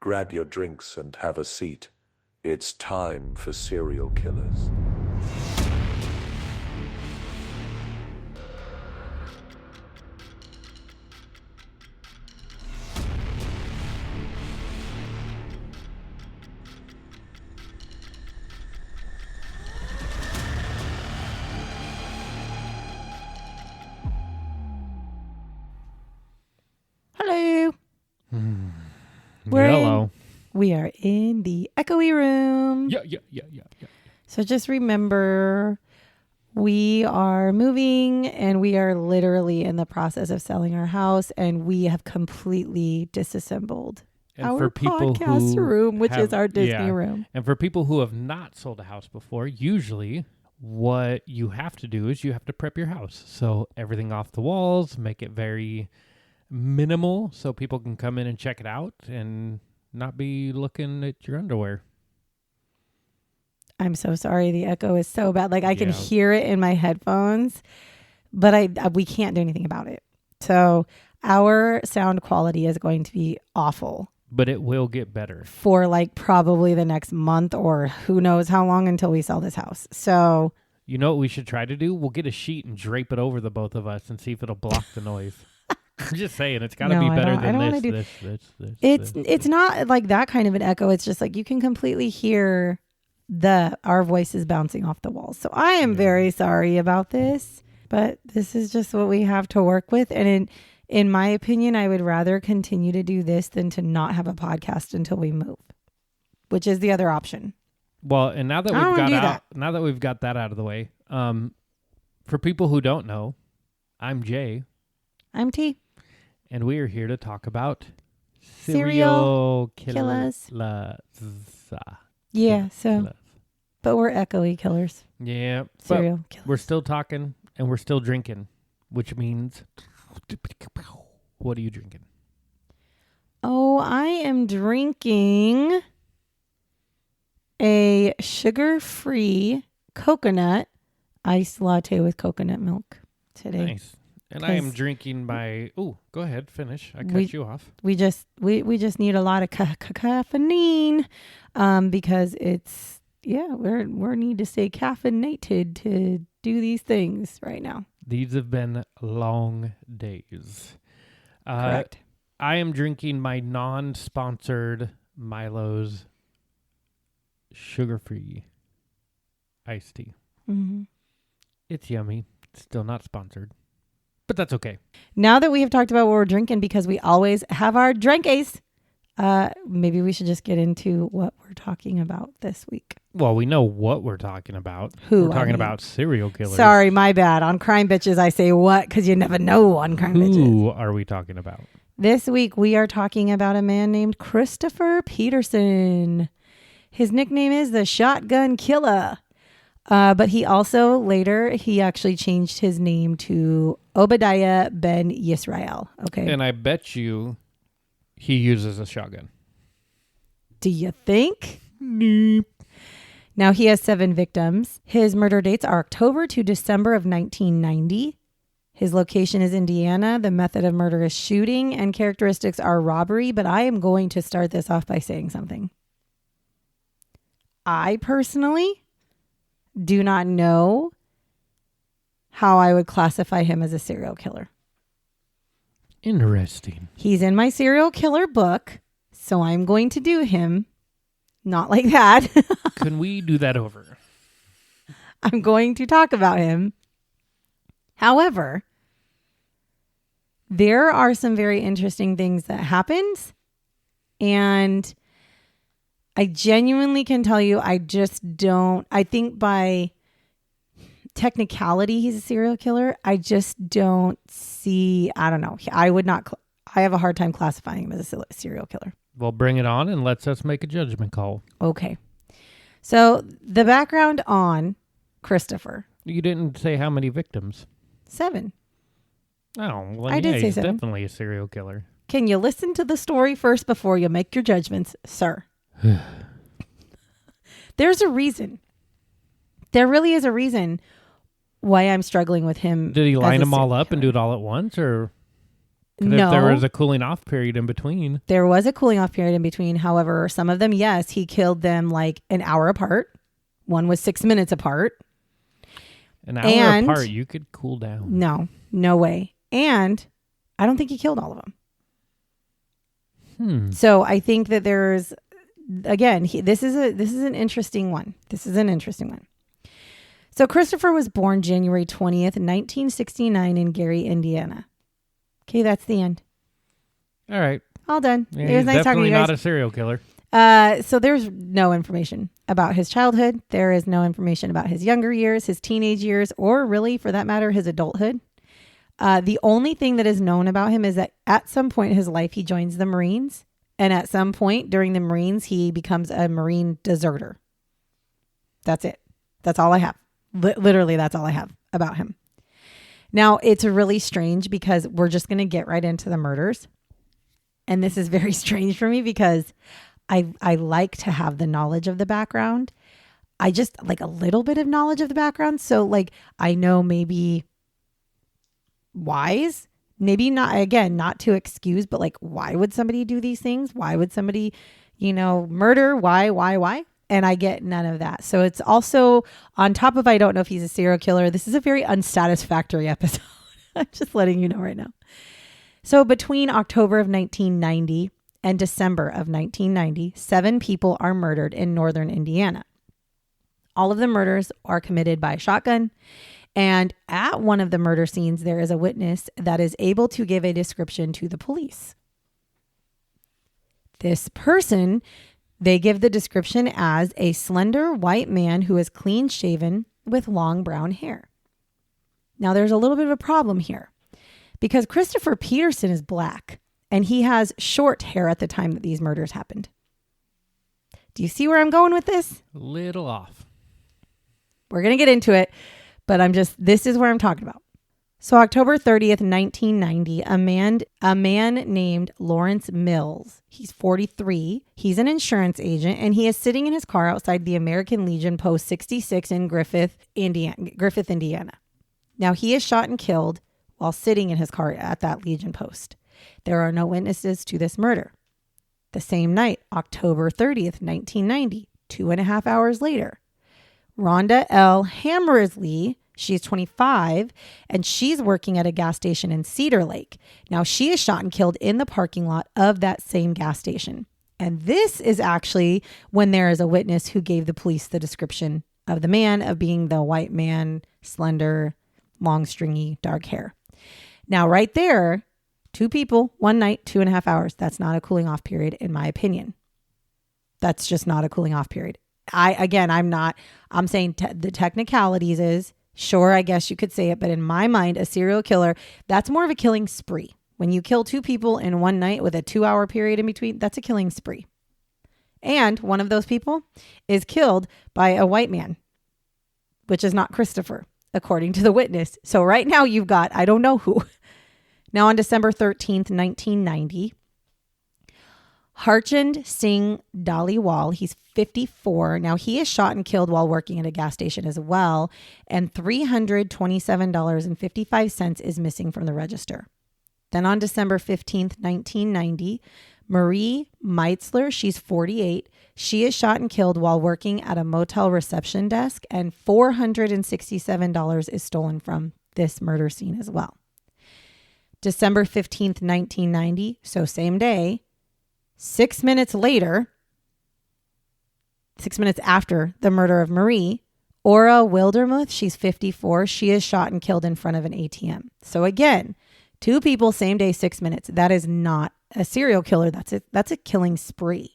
Grab your drinks and have a seat. It's time for serial killers. Hello. Hello. We are in the echoey room. Yeah. So just remember, we are moving and we are literally in the process of selling our house, and we have completely disassembled And our for people podcast who room, which is have- our Disney yeah. room. And for people who have not sold a house before, usually what you have to do is you have to prep your house. So everything off the walls, make it very minimal so people can come in and check it out and not be looking at your underwear. I'm so sorry. The echo is so bad. Like I can Yeah. hear it in my headphones, but we can't do anything about it. So our sound quality is going to be awful But it will get better. for like probably the next month or who knows how long until we sell this house. So You know what we should try to do? We'll get a sheet and drape it over the both of us and see if it'll block the noise. I'm just saying, it's got to No, be I better don't- I than don't wanna this, do- this. it's not like that kind of an echo. It's just like you can completely hear our voices bouncing off the walls. So I am very sorry about this, but this is just what we have to work with. And in my opinion, I would rather continue to do this than to not have a podcast until we move, which is the other option. Well, and now that I don't we've wanna got do out, now that we've got that out of the way, for people who don't know, I'm Jay, I'm T. and we are here to talk about Serial killers. Yeah. So, but we're echoey killers. Yeah, but Serial killers. we're still talking and we're still drinking, which means, what are you drinking? Oh, I am drinking a sugar-free coconut iced latte with coconut milk today. Nice. And I am 'Cause- drinking my. Oh, go ahead, finish. I cut We- you off. We just need a lot of caffeine, because it's we need to stay caffeinated to do these things right now. These have been long days. Correct. I am drinking my non-sponsored Milo's sugar-free iced tea. Mm-hmm. It's yummy. It's still not sponsored, but that's okay. Now that we have talked about what we're drinking, because we always have our drinkies, maybe we should just get into what we're talking about this week. Well, we know what we're talking about. Who, We're I talking mean. about serial killers. Sorry, my bad. On Crime Bitches, I say what because you never know on Crime Bitches. Who are we talking about? This week, we are talking about a man named Christopher Peterson. His nickname is the Shotgun Killer. But he also later, he actually changed his name to Obadiah Ben Yisrael. Okay. And I bet you he uses a shotgun. Do you think? Nope. Now, he has 7 victims. His murder dates are October to December of 1990. His location is Indiana. The method of murder is shooting, and characteristics are robbery. But I am going to start this off by saying something. I personally do not know how I would classify him as a serial killer. Interesting. He's in my serial killer book, so I'm going to do him not like that. Can we do that over? I'm going to talk about him. However, there are some very interesting things that happened, and I genuinely can tell you, I think by technicality, he's a serial killer. I just don't see, I don't know. I have a hard time classifying him as a serial killer. Well, bring it on and let's us make a judgment call. Okay. So the background on Christopher. You didn't say how many victims. 7. Oh, well, I did say he's 7. definitely a serial killer. Can you listen to the story first before you make your judgments, sir? There's a reason. There really is a reason why I'm struggling with him. Did he as line a them all serial up and do killer. it all at once, or? Because if there was a cooling off period in between. There was a cooling off period in between. However, some of them, yes, he killed them like an hour apart. One was 6 minutes apart. An hour apart, you could cool down. No way. And I don't think he killed all of them. So I think that there's, again, this is an interesting one. So Christopher was born January 20th, 1969 in Gary, Indiana. Okay, that's the end. All right. All done. Yeah, it was nice talking to you guys. Definitely not a serial killer. So there's no information about his childhood. There is no information about his younger years, his teenage years, or really, for that matter, his adulthood. The only thing that is known about him is that at some point in his life, he joins the Marines. And at some point during the Marines, he becomes a Marine deserter. That's it. That's all I have. Literally, that's all I have about him. Now, it's really strange because we're just going to get right into the murders. And this is very strange for me because I like to have the knowledge of the background. I just like a little bit of knowledge of the background. So like, I know maybe whys, maybe not, again, not to excuse, but like, why would somebody do these things? Why would somebody, murder? Why? And I get none of that. So it's also on top of, I don't know if he's a serial killer. This is a very unsatisfactory episode. I'm just letting you know right now. So between October of 1990 and December of 1990, 7 people are murdered in northern Indiana. All of the murders are committed by shotgun. And at one of the murder scenes, there is a witness that is able to give a description to the police. This person, they give the description as a slender white man who is clean shaven with long brown hair. Now, there's a little bit of a problem here because Christopher Peterson is black and he has short hair at the time that these murders happened. Do you see where I'm going with this? A little off. We're going to get into it, but this is where I'm talking about. So October 30th, 1990, a man named Lawrence Mills, he's 43, he's an insurance agent, and he is sitting in his car outside the American Legion Post 66 in Griffith, Indiana. Now, he is shot and killed while sitting in his car at that Legion Post. There are no witnesses to this murder. The same night, October 30th, 1990, 2.5 hours later, Rhonda L. Hammersley, she's 25, and she's working at a gas station in Cedar Lake. Now, she is shot and killed in the parking lot of that same gas station. And this is actually when there is a witness who gave the police the description of the man of being the white man, slender, long, stringy, dark hair. Now, right there, 2 people, 1 night, 2.5 hours. That's not a cooling off period, in my opinion. That's just not a cooling off period. I'm saying the technicalities is, sure, I guess you could say it, but in my mind, a serial killer, that's more of a killing spree. When you kill 2 people in 1 night with a 2-hour period in between, that's a killing spree. And one of those people is killed by a white man, which is not Christopher, according to the witness. So right now you've got, I don't know who. Now on December 13th, 1990, Harchand Singh Dhaliwal, he's 54. Now he is shot and killed while working at a gas station as well. And $327.55 is missing from the register. Then on December 15th, 1990, Marie Meitzler, she's 48. She is shot and killed while working at a motel reception desk. And $467 is stolen from this murder scene as well. December 15th, 1990, so same day, 6 minutes later, 6 minutes after the murder of Marie, Ora Wildermuth, she's 54. She is shot and killed in front of an ATM. So again, 2 people, same day, 6 minutes. That is not a serial killer. That's a killing spree.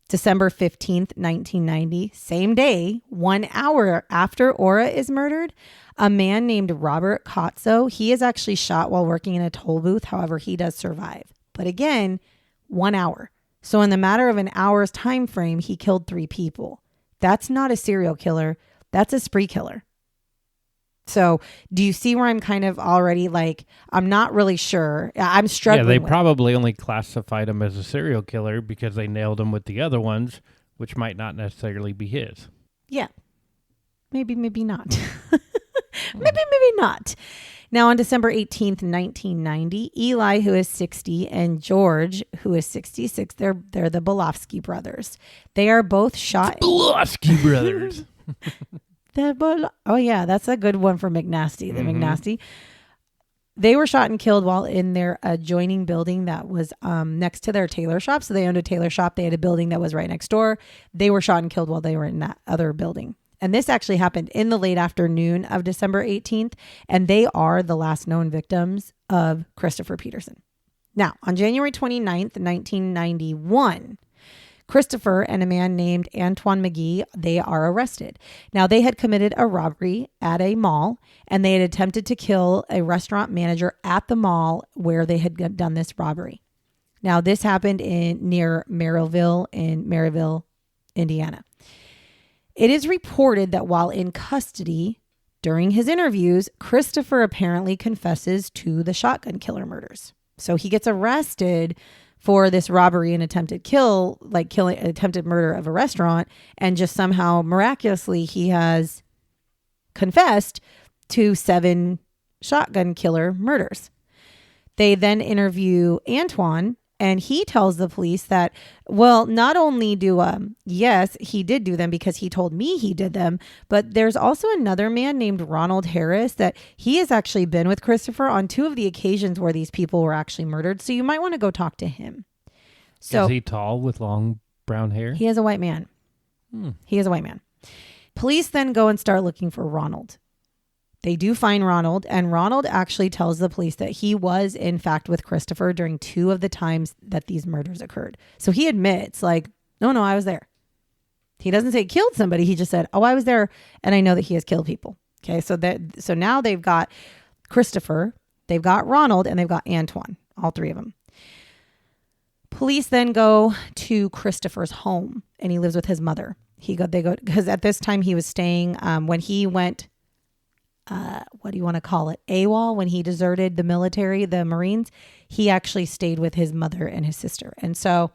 December 15th, 1990, same day, 1 hour after Ora is murdered, a man named Robert Kotzo, he is actually shot while working in a toll booth. However, he does survive. But again, 1 hour. So in the matter of an hour's time frame, he killed 3 people. That's not a serial killer. That's a spree killer. So do you see where I'm kind of already like, I'm not really sure. I'm struggling. Yeah, they probably only classified him as a serial killer because they nailed him with the other ones, which might not necessarily be his. Yeah. Maybe not. maybe not. Now, on December 18th, 1990, Eli, who is 60, and George, who is 66, they're the Belofsky brothers. They are both shot. Belofsky brothers. Oh, yeah, that's a good one for McNasty, the McNasty. They were shot and killed while in their adjoining building that was next to their tailor shop. So they owned a tailor shop. They had a building that was right next door. They were shot and killed while they were in that other building. And this actually happened in the late afternoon of December 18th. And they are the last known victims of Christopher Peterson. Now, on January 29th, 1991, Christopher and a man named Antoine McGee, they are arrested. Now, they had committed a robbery at a mall, and they had attempted to kill a restaurant manager at the mall where they had done this robbery. Now, this happened near Maryville in Maryville, Indiana. It is reported that while in custody during his interviews, Christopher apparently confesses to the shotgun killer murders. So he gets arrested for this robbery and attempted attempted murder of a restaurant, and just somehow miraculously he has confessed to 7 shotgun killer murders. They then interview Antoine, and he tells the police that, well, not only do, yes, he did do them because he told me he did them, but there's also another man named Ronald Harris that he has actually been with Christopher on 2 of the occasions where these people were actually murdered. So you might want to go talk to him. So is he tall with long brown hair? He is a white man. He is a white man. Police then go and start looking for Ronald. They do find Ronald, and Ronald actually tells the police that he was, in fact, with Christopher during 2 of the times that these murders occurred. So he admits, like, no, I was there. He doesn't say he killed somebody. He just said, oh, I was there, and I know that he has killed people. Okay, so now they've got Christopher, they've got Ronald, and they've got Antoine, all 3 of them. Police then go to Christopher's home, and he lives with his mother. They go because at this time he was staying when he went. What do you want to call it? AWOL, when he deserted the military, the Marines, he actually stayed with his mother and his sister. And so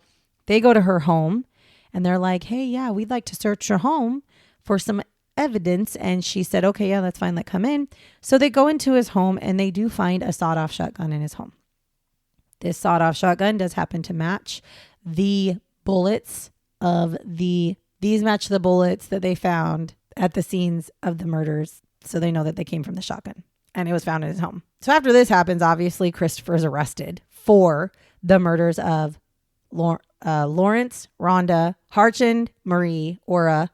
they go to her home and they're like, hey, yeah, we'd like to search your home for some evidence. And she said, okay, yeah, that's fine. Let come in. So they go into his home and they do find a sawed-off shotgun in his home. This sawed-off shotgun does happen to match the bullets these match the bullets that they found at the scenes of the murders. So they know that they came from the shotgun, and it was found in his home. So after this happens, obviously Christopher is arrested for the murders of Lawrence, Rhonda, Harchand, Marie, Ora,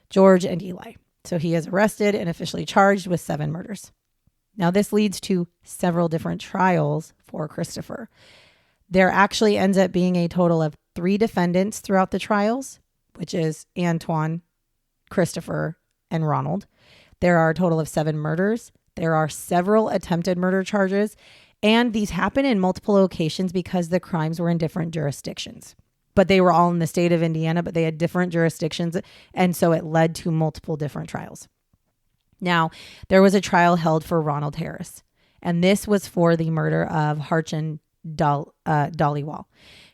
George, and Eli. So he is arrested and officially charged with 7 murders. Now this leads to several different trials for Christopher. There actually ends up being a total of 3 defendants throughout the trials, which is Antoine, Christopher, and Ronald. There are a total of 7 murders. There are several attempted murder charges, and these happen in multiple locations because the crimes were in different jurisdictions. But they were all in the state of Indiana, but they had different jurisdictions, and so it led to multiple different trials. Now, there was a trial held for Ronald Harris, and this was for the murder of Harchand Dhaliwal.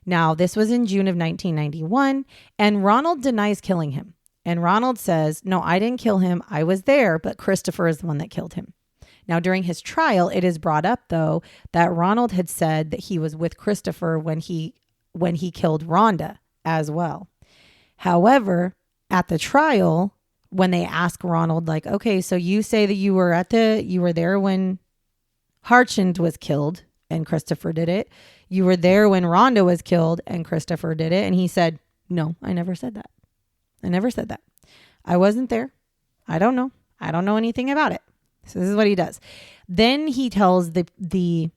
Now, this was in June of 1991, and Ronald denies killing him. And Ronald says, no, I didn't kill him. I was there, but Christopher is the one that killed him. Now, during his trial, it is brought up, though, that Ronald had said that he was with Christopher when he killed Rhonda as well. However, at the trial, when they ask Ronald, like, okay, so you say that you were there when Harchand was killed and Christopher did it. You were there when Rhonda was killed and Christopher did it. And he said, no, I never said that. I never said that. I wasn't there. I don't know. I don't know anything about it. So this is what he does. Then he tells the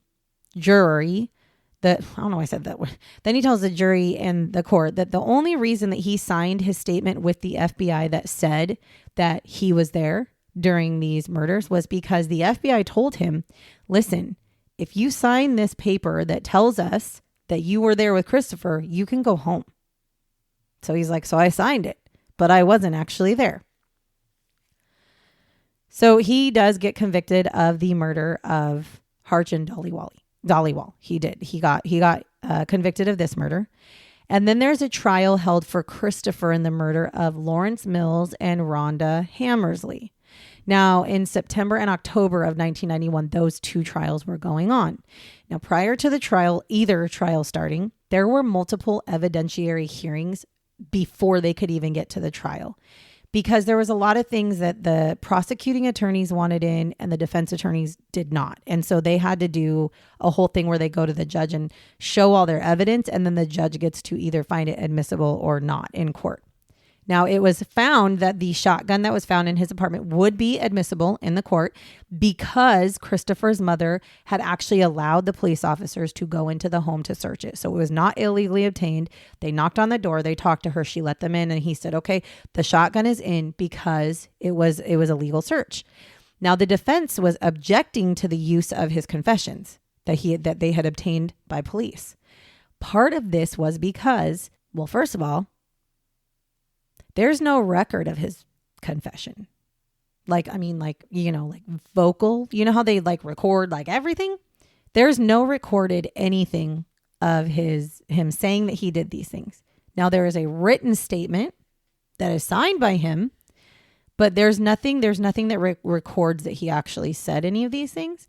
jury that, I don't know why I said that word. Then he tells the jury and the court that the only reason that he signed his statement with the FBI that said that he was there during these murders was because the FBI told him, listen, if you sign this paper that tells us that you were there with Christopher, you can go home. So he's like, so I signed it, but I wasn't actually there. So he does get convicted of the murder of Harchand Dhaliwal. He did. He got convicted of this murder. And then there's a trial held for Christopher in the murder of Lawrence Mills and Rhonda Hammersley. Now, in September and October of 1991, those two trials were going on. Now, prior to the trial, either trial starting, there were multiple evidentiary hearings before they could even get to the trial, because there was a lot of things that the prosecuting attorneys wanted in and the defense attorneys did not. And so they had to do a whole thing where they go to the judge and show all their evidence, and then the judge gets to either find it admissible or not in court. Now, it was found that the shotgun that was found in his apartment would be admissible in the court because Christopher's mother had actually allowed the police officers to go into the home to search it. So it was not illegally obtained. They knocked on the door. They talked to her. She let them in. And he said, okay, the shotgun is in because it was a legal search. Now, the defense was objecting to the use of his confessions that they had obtained by police. Part of this was because, well, first of all, there's no record of his confession. Like vocal, you know how they like record like everything? There's no recorded anything of him saying that he did these things. Now, there is a written statement that is signed by him, but there's nothing that records that he actually said any of these things.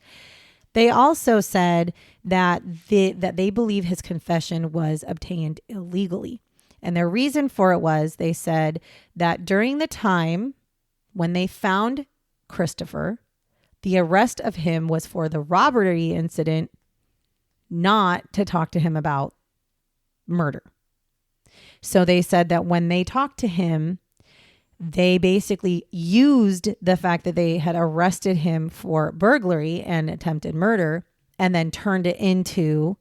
They also said that they believe his confession was obtained illegally. And their reason for it was, they said that during the time when they found Christopher, the arrest of him was for the robbery incident, not to talk to him about murder. So they said that when they talked to him, they basically used the fact that they had arrested him for burglary and attempted murder and then turned it into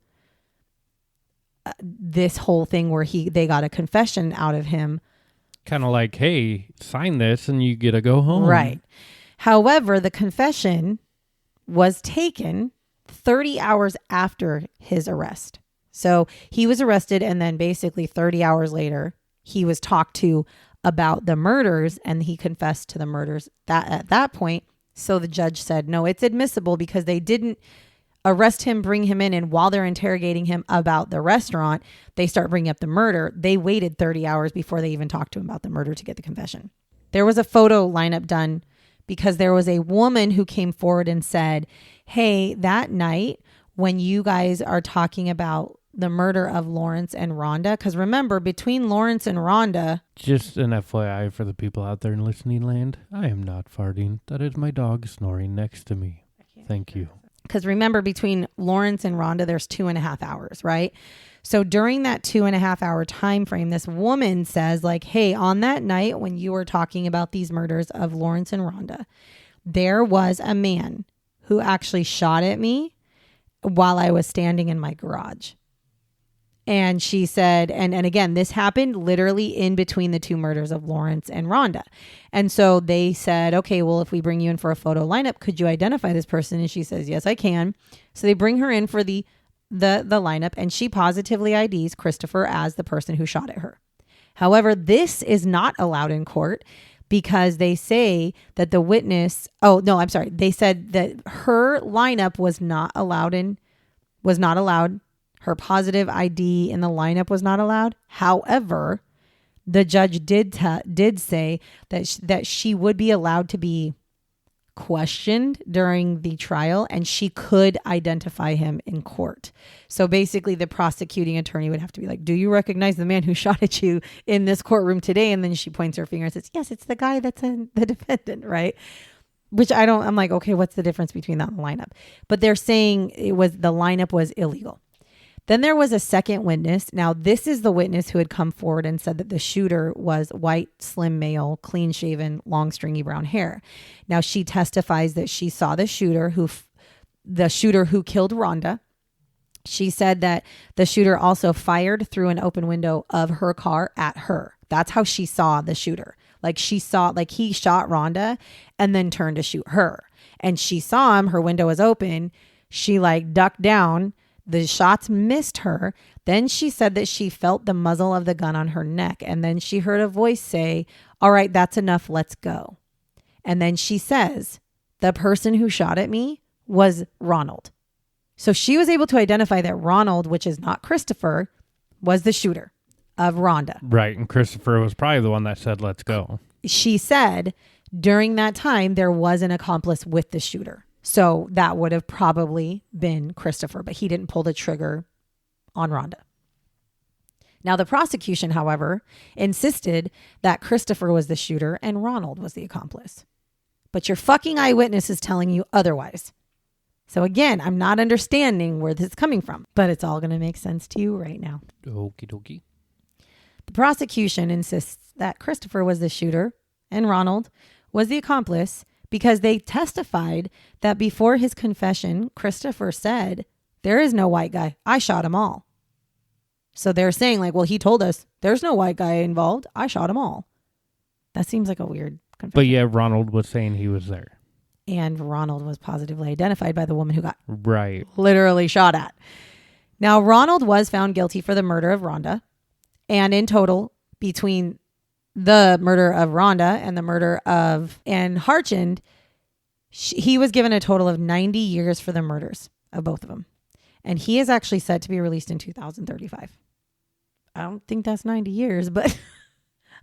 this whole thing where they got a confession out of him. Kind of like, hey, sign this and you get to go home. Right. However, the confession was taken 30 hours after his arrest. So he was arrested, and then basically 30 hours later, he was talked to about the murders, and he confessed to the murders at that point. So the judge said, no, it's admissible because they didn't arrest him, bring him in, and while they're interrogating him about the restaurant, they start bringing up the murder. They waited 30 hours before they even talked to him about the murder to get the confession. There was a photo lineup done because there was a woman who came forward and said, hey, that night when you guys are talking about the murder of Lawrence and Rhonda, because remember, between Lawrence and Rhonda... Just an FYI for the people out there in listening land, I am not farting. That is my dog snoring next to me. Thank you. Because remember, between Lawrence and Rhonda, there's 2.5 hours, right? So during that 2.5 hour time frame, this woman says, like, hey, on that night when you were talking about these murders of Lawrence and Rhonda, there was a man who actually shot at me while I was standing in my garage. And she said, and again, this happened literally in between the two murders of Lawrence and Rhonda. And so they said, okay, well, if we bring you in for a photo lineup, could you identify this person? And she says, yes, I can. So they bring her in for the lineup, and she positively IDs Christopher as the person who shot at her. However, this is not allowed in court because they say that the witness, they said that her lineup was not allowed. Her positive ID in the lineup was not allowed. However, the judge did say that she would be allowed to be questioned during the trial, and she could identify him in court. So basically, the prosecuting attorney would have to be like, do you recognize the man who shot at you in this courtroom today? And then she points her finger and says, yes, it's the guy that's the defendant, right? Which I'm like, okay, what's the difference between that and the lineup? But they're saying the lineup was illegal. Then there was a second witness. Now, this is the witness who had come forward and said that the shooter was white, slim male, clean shaven, long, stringy brown hair. Now, she testifies that she saw the shooter who killed Rhonda. She said that the shooter also fired through an open window of her car at her. That's how she saw the shooter. Like he shot Rhonda and then turned to shoot her. And she saw him, her window was open. She ducked down. The shots missed her. Then she said that she felt the muzzle of the gun on her neck. And then she heard a voice say, all right, that's enough. Let's go. And then she says, the person who shot at me was Ronald. So she was able to identify that Ronald, which is not Christopher, was the shooter of Rhonda. Right. And Christopher was probably the one that said, let's go. She said During that time, there was an accomplice with the shooter. So that would have probably been Christopher, but he didn't pull the trigger on Rhonda. Now, the prosecution, however, insisted that Christopher was the shooter and Ronald was the accomplice. But your fucking eyewitness is telling you otherwise. So again, I'm not understanding where this is coming from, but it's all going to make sense to you right now. Okie dokie. The prosecution insists that Christopher was the shooter and Ronald was the accomplice because they testified that before his confession, Christopher said, "There is no white guy. I shot them all." So they're saying like, well, he told us there's no white guy involved. I shot them all. That seems like a weird confession. But yeah, Ronald was saying he was there. And Ronald was positively identified by the woman who got literally shot at. Now, Ronald was found guilty for the murder of Rhonda. And in total, between the murder of Rhonda and the murder of Ann Harchand, he was given a total of 90 years for the murders of both of them. And he is actually set to be released in 2035. I don't think that's 90 years, but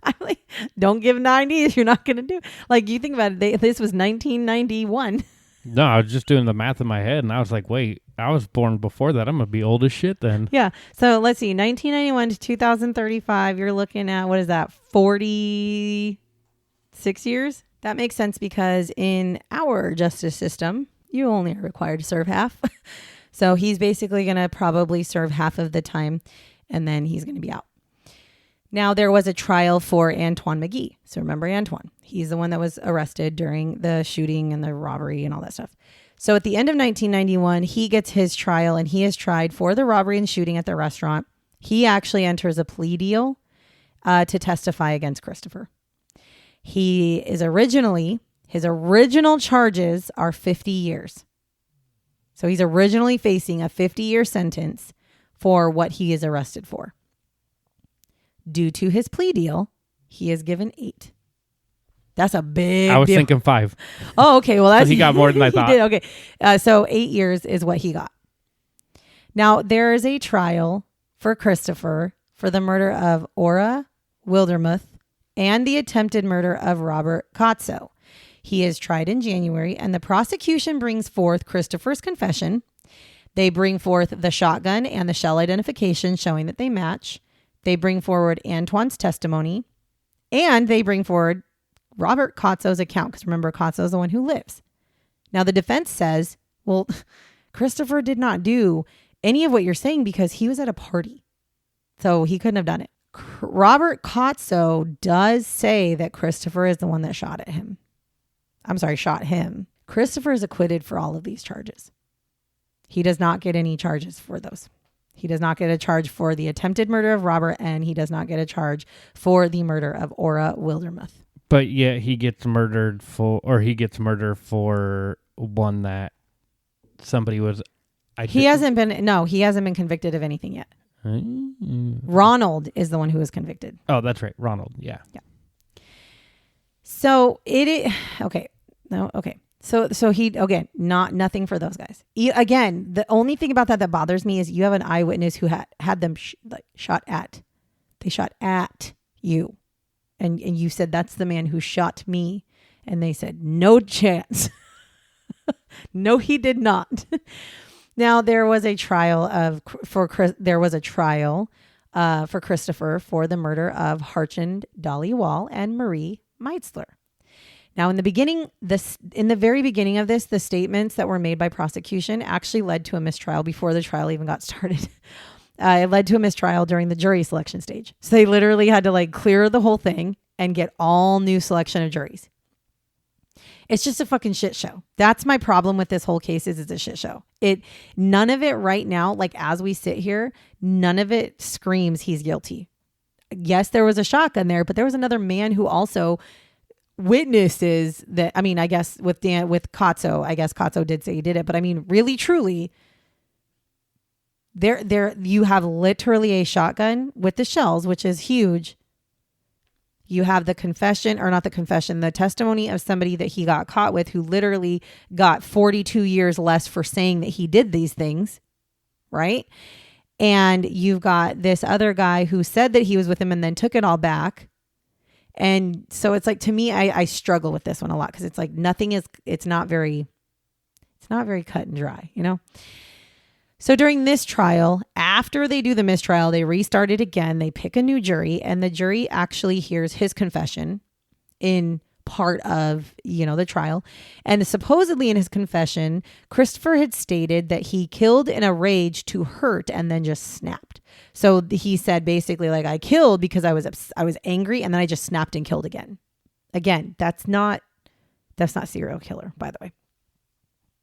I'm like, don't give 90 if you're not going to do. Like, you think about it, this was 1991. No, I was just doing the math in my head, and I was like, wait, I was born before that. I'm going to be old as shit then. Yeah. So let's see, 1991 to 2035, you're looking at, what is that, 46 years? That makes sense because in our justice system, you only are required to serve half. So he's basically going to probably serve half of the time, and then he's going to be out. Now, there was a trial for Antoine McGee. So remember Antoine. He's the one that was arrested during the shooting and the robbery and all that stuff. So at the end of 1991, he gets his trial, and he is tried for the robbery and shooting at the restaurant. He actually enters a plea deal to testify against Christopher. His original charges are 50 years. So he's originally facing a 50-year sentence for what he is arrested for. Due to his plea deal, he is given 8. That's a big deal. I was thinking 5. Oh, okay. Well, that's so he got more than I thought. He did. Okay. So 8 years is what he got. Now, there is a trial for Christopher for the murder of Ora Wildermuth and the attempted murder of Robert Kotso. He is tried in January, and the prosecution brings forth Christopher's confession. They bring forth the shotgun and the shell identification showing that they match. They bring forward Antoine's testimony, and they bring forward Robert Kotso's account, because remember, Kotso's the one who lives. Now, the defense says, well, Christopher did not do any of what you're saying because he was at a party, so he couldn't have done it. Robert Kotso does say that Christopher is the one that shot him. Christopher is acquitted for all of these charges. He does not get any charges for those. He does not get a charge for the attempted murder of Robert, and he does not get a charge for the murder of Ora Wildermuth. But yeah, he gets murder for one that somebody was. He hasn't been convicted of anything yet. Ronald is the one who was convicted. Oh, that's right. Ronald. Yeah. So okay. No, okay. So he, again, nothing for those guys. Again, the only thing about that bothers me is you have an eyewitness who had them shot at. They shot at you. And you said, that's the man who shot me. And they said, no chance. No, he did not. Now, there was a trial for Christopher for the murder of Harchand Dolly Wall and Marie Meitzler. Now, in the very beginning of this, the statements that were made by prosecution actually led to a mistrial before the trial even got started. It led to a mistrial during the jury selection stage. So they literally had to clear the whole thing and get all new selection of juries. It's just a fucking shit show. That's my problem with this whole case is it's a shit show. None of it right now, as we sit here, none of it screams he's guilty. Yes, there was a shotgun there, but there was another man who also witnesses that. I mean, I guess with Kotso, I guess Kotso did say he did it, but I mean, really, truly, there you have literally a shotgun with the shells, which is huge. You have the testimony of somebody that he got caught with who literally got 42 years less for saying that he did these things, right? And you've got this other guy who said that he was with him and then took it all back. And so it's like, to me, I struggle with this one a lot because it's like it's not very cut and dry, you know? So during this trial, after they do the mistrial, they restart it again. They pick a new jury, and the jury actually hears his confession in part of, the trial. And supposedly in his confession, Christopher had stated that he killed in a rage to hurt and then just snapped. So he said basically like, I killed because I was angry and then I just snapped and killed again. Again, that's not serial killer, by the way.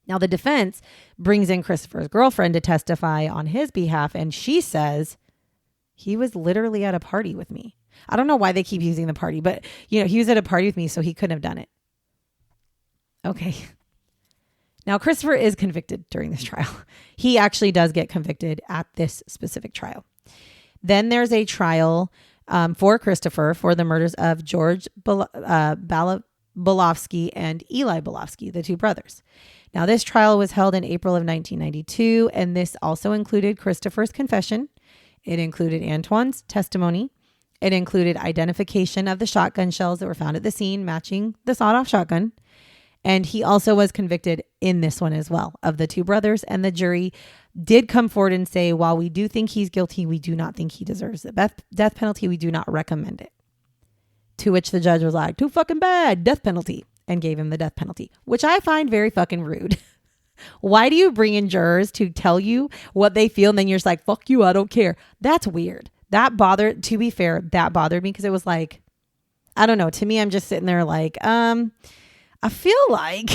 Now, the defense brings in Christopher's girlfriend to testify on his behalf, and she says he was literally at a party with me. I don't know why they keep using the party, but, he was at a party with me, so he couldn't have done it. Okay. Now, Christopher is convicted during this trial. He actually does get convicted at this specific trial. Then there's a trial for Christopher for the murders of George Bolovsky and Eli Bolovsky, the two brothers. Now, this trial was held in April of 1992, and this also included Christopher's confession. It included Antoine's testimony. It included identification of the shotgun shells that were found at the scene, matching the sawed-off shotgun. And he also was convicted in this one as well of the two brothers. And the jury did come forward and say, while we do think he's guilty, we do not think he deserves the death penalty. We do not recommend it. To which the judge was like, too fucking bad, death penalty, and gave him the death penalty, which I find very fucking rude. Why do you bring in jurors to tell you what they feel and then you're just like, fuck you, I don't care? That's weird. To be fair, that bothered me because it was like, I don't know. To me, I'm just sitting there like, I feel like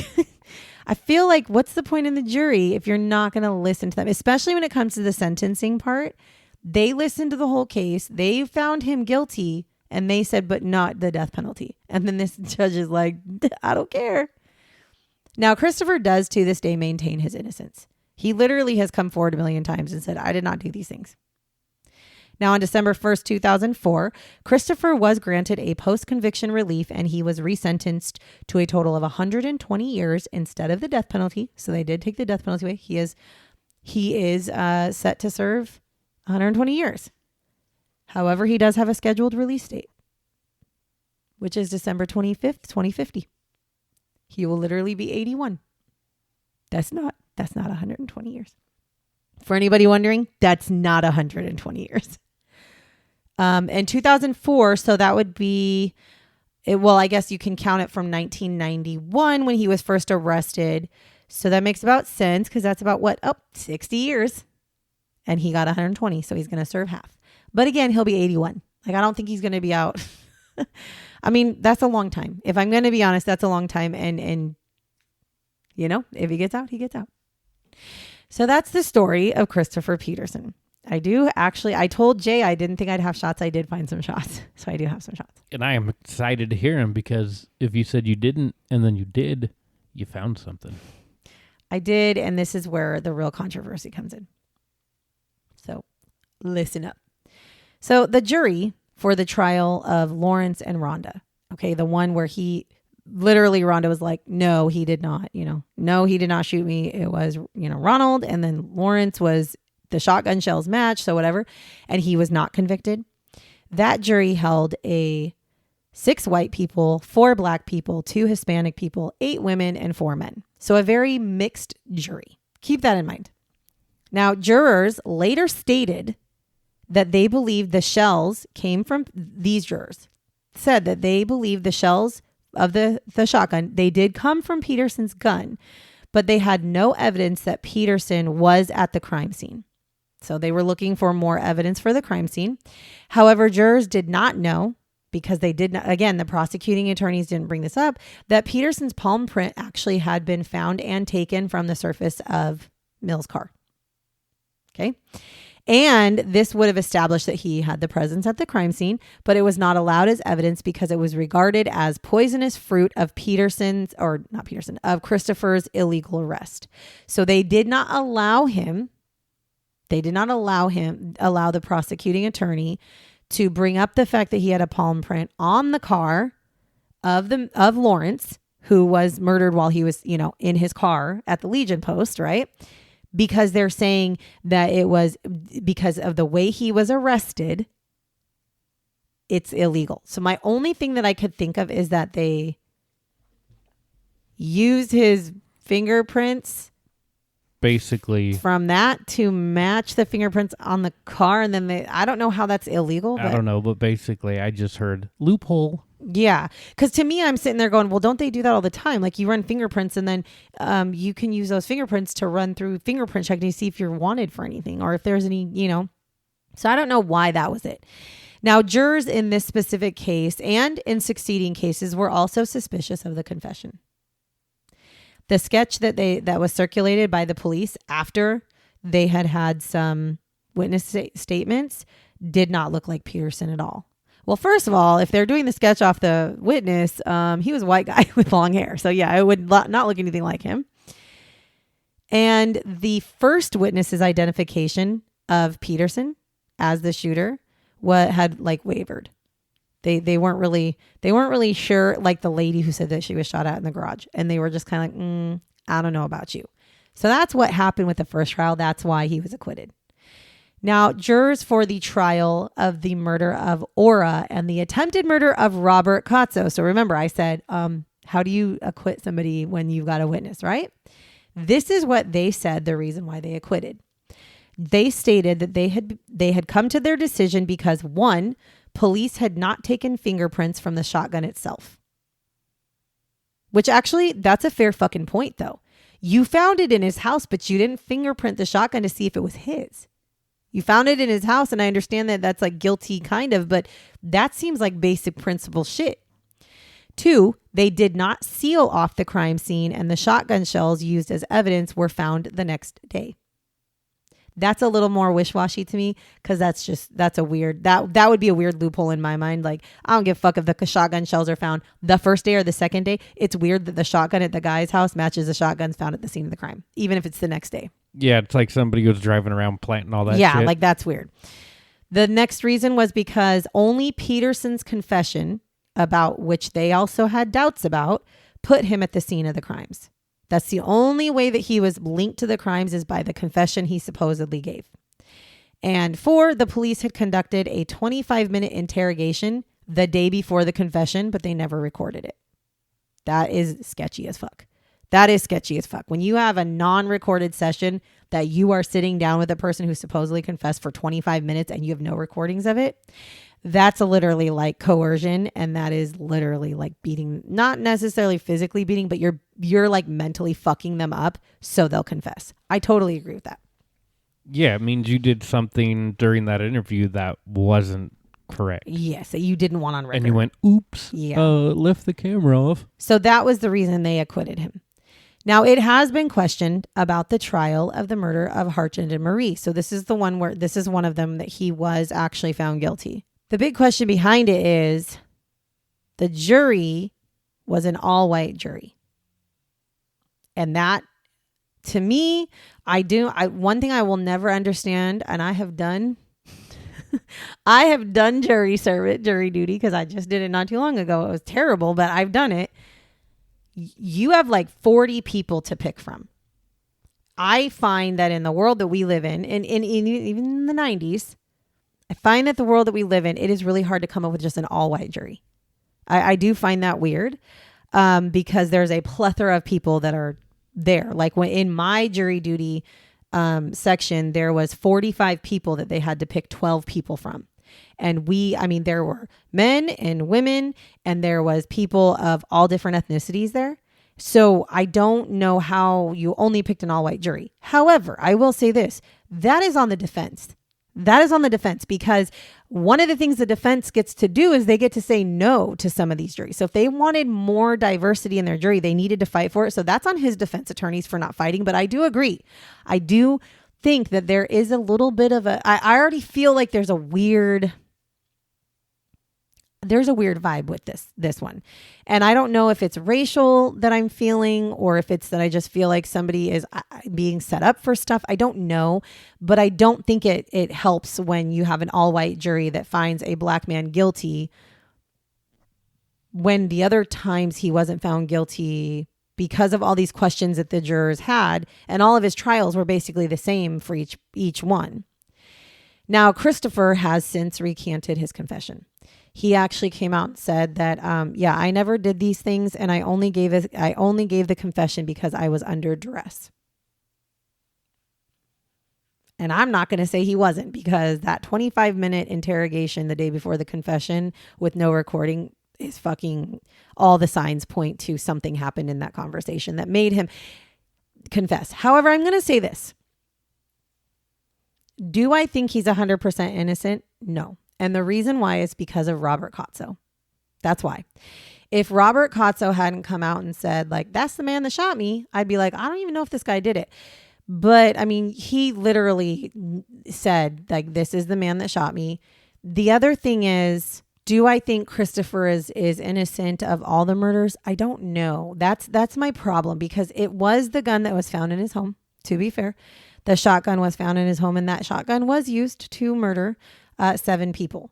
what's the point in the jury if you're not going to listen to them, especially when it comes to the sentencing part? They listened to the whole case. They found him guilty and they said, but not the death penalty. And then this judge is like, I don't care. Now, Christopher does to this day maintain his innocence. He literally has come forward a million times and said, I did not do these things. Now, on December 1st, 2004, Christopher was granted a post-conviction relief and he was resentenced to a total of 120 years instead of the death penalty. So they did take the death penalty away. He is set to serve 120 years. However, he does have a scheduled release date, which is December 25th, 2050. He will literally be 81. That's not 120 years. For anybody wondering, that's not 120 years. In 2004, so that would be, I guess you can count it from 1991 when he was first arrested. So that makes about sense because that's about 60 years. And he got 120, so he's going to serve half. But again, he'll be 81. Like, I don't think he's going to be out. I mean, that's a long time. If I'm going to be honest, that's a long time. And if he gets out, he gets out. So that's the story of Christopher Peterson. I told Jay I didn't think I'd have shots. I did find some shots. So I do have some shots. And I am excited to hear them because if you said you didn't and then you did, you found something. I did. And this is where the real controversy comes in. So listen up. So the jury for the trial of Lawrence and Rhonda, okay, the one where Rhonda was like, no, he did not, no, he did not shoot me. It was, Ronald. And then Lawrence was the shotgun shells match. So whatever. And he was not convicted. That jury held 6 white people, 4 black people, 2 Hispanic people, 8 women, and 4 men. So a very mixed jury. Keep that in mind. Now, jurors later stated that they believed the shells came from these jurors, said that they believed the shells of the shotgun, they did come from Peterson's gun, but they had no evidence that Peterson was at the crime scene. So they were looking for more evidence for the crime scene. However, jurors did not know, because they did not, again, the prosecuting attorneys didn't bring this up, that Peterson's palm print actually had been found and taken from the surface of Mill's car. Okay. And this would have established that he had the presence at the crime scene, but it was not allowed as evidence because it was regarded as poisonous fruit of of Christopher's illegal arrest. So they did not allow the prosecuting attorney to bring up the fact that he had a palm print on the car of Lawrence, who was murdered while he was, in his car at the Legion post, right? Because they're saying that it was because of the way he was arrested. it's illegal. So my only thing that I could think of is that they used his fingerprints Basically, from that to match the fingerprints on the car. And then I don't know how that's illegal. I But don't know, but basically I just heard loophole. yeah. Because to me, I'm sitting there going, well, don't they do that all the time? Like you run fingerprints and then you can use those fingerprints to run through fingerprint checking to see if you're wanted for anything or if there's any, So I don't know why that was it. Now, jurors in this specific case and in succeeding cases were also suspicious of the confession. The sketch that was circulated by the police after they had some witness statements did not look like Peterson at all. Well, first of all, if they're doing the sketch off the witness, he was a white guy with long hair. So yeah, it would not look anything like him. And the first witness's identification of Peterson as the shooter had wavered. They weren't really sure, like the lady who said that she was shot at in the garage. And they were just kind of like, I don't know about you. So that's what happened with the first trial. That's why he was acquitted. Now, jurors for the trial of the murder of Aura and the attempted murder of Robert Cozzo. So remember, I said, how do you acquit somebody when you've got a witness, right? This is what they said the reason why they acquitted. They stated that they had come to their decision because, one, police had not taken fingerprints from the shotgun itself. Which actually, that's a fair fucking point, though. You found it in his house, but you didn't fingerprint the shotgun to see if it was his. You found it in his house, and I understand that that's like guilty kind of, but that seems like basic principle shit. Two, they did not seal off the crime scene, and the shotgun shells used as evidence were found the next day. That's a little more wish-washy to me because that's a weird, that would be a weird loophole in my mind. Like, I don't give a fuck if the shotgun shells are found the first day or the second day. It's weird that the shotgun at the guy's house matches the shotguns found at the scene of the crime, even if it's the next day. Yeah, it's like somebody was driving around planting all that shit. Yeah, like that's weird. The next reason was because only Peterson's confession, about which they also had doubts about, put him at the scene of the crimes. That's the only way that he was linked to the crimes is by the confession he supposedly gave. And four, the police had conducted a 25-minute interrogation the day before the confession, but they never recorded it. That is sketchy as fuck. That is sketchy as fuck. When you have a non-recorded session that you are sitting down with a person who supposedly confessed for 25 minutes and you have no recordings of it, that's literally like coercion, and that is literally like beating, not necessarily physically beating, but you're like mentally fucking them up so they'll confess. I totally agree with that. Yeah, it means you did something during that interview that wasn't correct. Yes, that you didn't want on record. And you went, oops, yeah. Lift the camera off. So that was the reason they acquitted him. Now, it has been questioned about the trial of the murder of Hartland and Marie. So this is one of them that he was actually found guilty. The big question behind it is the jury was an all-white jury. And that, to me, one thing I will never understand, and I have done jury duty because I just did it not too long ago. It was terrible, but I've done it. You have like 40 people to pick from. I find that in the world that we live in, and even in the 90s, I find that the world that we live in, it is really hard to come up with just an all-white jury. I do find that weird because there's a plethora of people that are there. Like when in my jury duty section, there was 45 people that they had to pick 12 people from. And there were men and women, and there was people of all different ethnicities there. So I don't know how you only picked an all-white jury. However, I will say this, that is on the defense. That is on the defense because one of the things the defense gets to do is they get to say no to some of these juries. So if they wanted more diversity in their jury, they needed to fight for it. So that's on his defense attorneys for not fighting. But I do agree. I do think that there is a little bit of I already feel like there's a weird vibe with this one. And I don't know if it's racial that I'm feeling or if it's that I just feel like somebody is being set up for stuff. I don't know, but I don't think it helps when you have an all-white jury that finds a black man guilty when the other times he wasn't found guilty because of all these questions that the jurors had, and all of his trials were basically the same for each one. Now, Christopher has since recanted his confession. He actually came out and said that, yeah, I never did these things, and I only gave the confession because I was under duress. And I'm not going to say he wasn't, because that 25-minute interrogation the day before the confession with no recording is fucking, all the signs point to something happened in that conversation that made him confess. However, I'm going to say this. Do I think he's 100% innocent? No. And the reason why is because of Robert Kotzo. That's why. If Robert Kotzo hadn't come out and said, like, that's the man that shot me, I'd be like, I don't even know if this guy did it. But I mean, he literally said, like, this is the man that shot me. The other thing is, do I think Christopher is innocent of all the murders? I don't know. That's my problem, because it was the gun that was found in his home. To be fair, the shotgun was found in his home, and that shotgun was used to murder 7 people.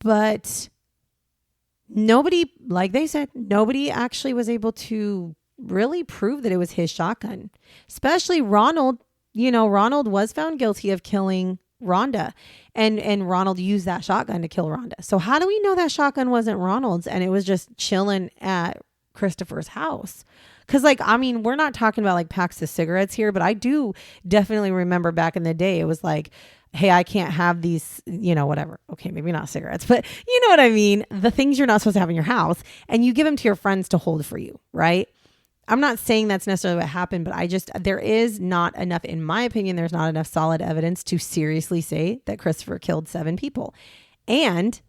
But nobody, like they said, nobody actually was able to really prove that it was his shotgun. Especially Ronald. Ronald was found guilty of killing Rhonda, and Ronald used that shotgun to kill Rhonda. So how do we know that shotgun wasn't Ronald's and it was just chilling at Christopher's house? Because, like, I mean, we're not talking about like packs of cigarettes here, but I do definitely remember back in the day, it was like, hey, I can't have these, whatever. Okay, maybe not cigarettes, but you know what I mean? The things you're not supposed to have in your house, and you give them to your friends to hold for you, right? I'm not saying that's necessarily what happened, but there is not enough, in my opinion, there's not enough solid evidence to seriously say that Christopher killed 7 people. And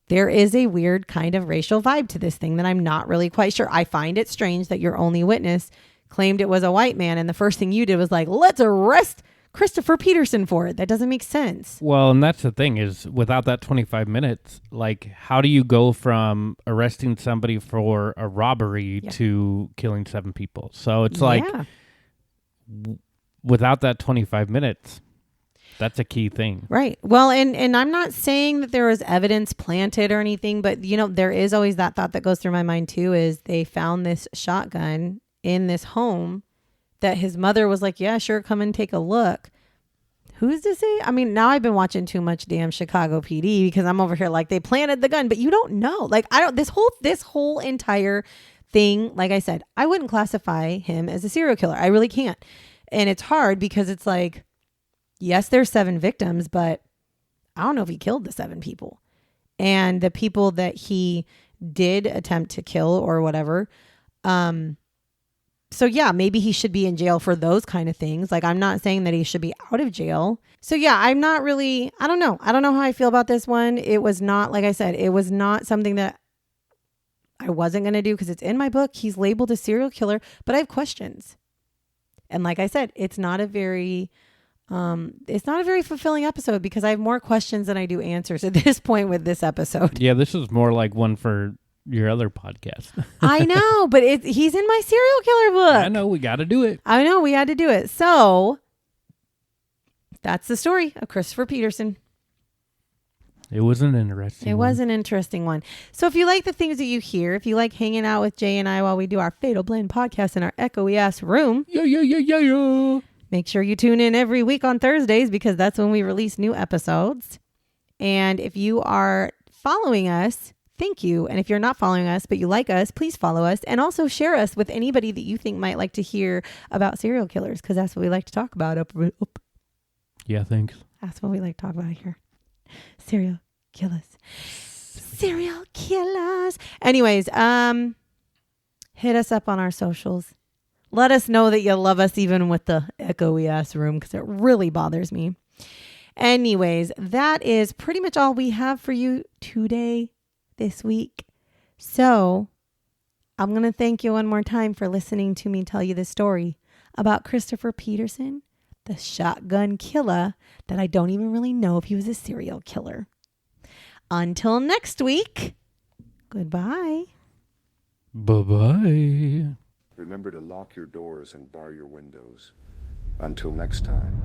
there is a weird kind of racial vibe to this thing that I'm not really quite sure. I find it strange that your only witness claimed it was a white man, and the first thing you did was like, let's arrest Christopher Peterson for it. That doesn't make sense. Well, and that's the thing is, without that 25 minutes, like, how do you go from arresting somebody for a robbery to killing 7 people? So it's like, without that 25 minutes, that's a key thing. Right. Well, and I'm not saying that there was evidence planted or anything, but, there is always that thought that goes through my mind too, is they found this shotgun in this home that his mother was like, yeah, sure, come and take a look. Who's to say? I mean, now I've been watching too much damn Chicago PD, because I'm over here like, they planted the gun, but you don't know. Like, this whole entire thing, like I said, I wouldn't classify him as a serial killer. I really can't. And it's hard because it's like, yes, there's 7 victims, but I don't know if he killed the 7 people. And the people that he did attempt to kill or whatever, so yeah, maybe he should be in jail for those kind of things. Like, I'm not saying that he should be out of jail. So yeah, I don't know. I don't know how I feel about this one. It was not, like I said, it was not something that I wasn't going to do, because it's in my book. He's labeled a serial killer, but I have questions. And like I said, it's not a very fulfilling episode, because I have more questions than I do answers at this point with this episode. Yeah, this is more like one for your other podcast. I know, but he's in my serial killer book. I know, we got to do it. I know, we had to do it. So that's the story of Christopher Peterson. It was an interesting one. So if you like the things that you hear, if you like hanging out with Jay and I while we do our Fatal Blend podcast in our echoey ass room, make sure you tune in every week on Thursdays, because that's when we release new episodes. And if you are following us, thank you. And if you're not following us, but you like us, please follow us, and also share us with anybody that you think might like to hear about serial killers, because that's what we like to talk about. Up. Yeah, thanks. That's what we like to talk about here. Serial killers. Serial killers. Anyways, hit us up on our socials. Let us know that you love us even with the echoey ass room, because it really bothers me. Anyways, that is pretty much all we have for you today, this week. So I'm going to thank you one more time for listening to me tell you this story about Christopher Peterson, the shotgun killer that I don't even really know if he was a serial killer. Until next week, goodbye. Bye-bye. Remember to lock your doors and bar your windows. Until next time.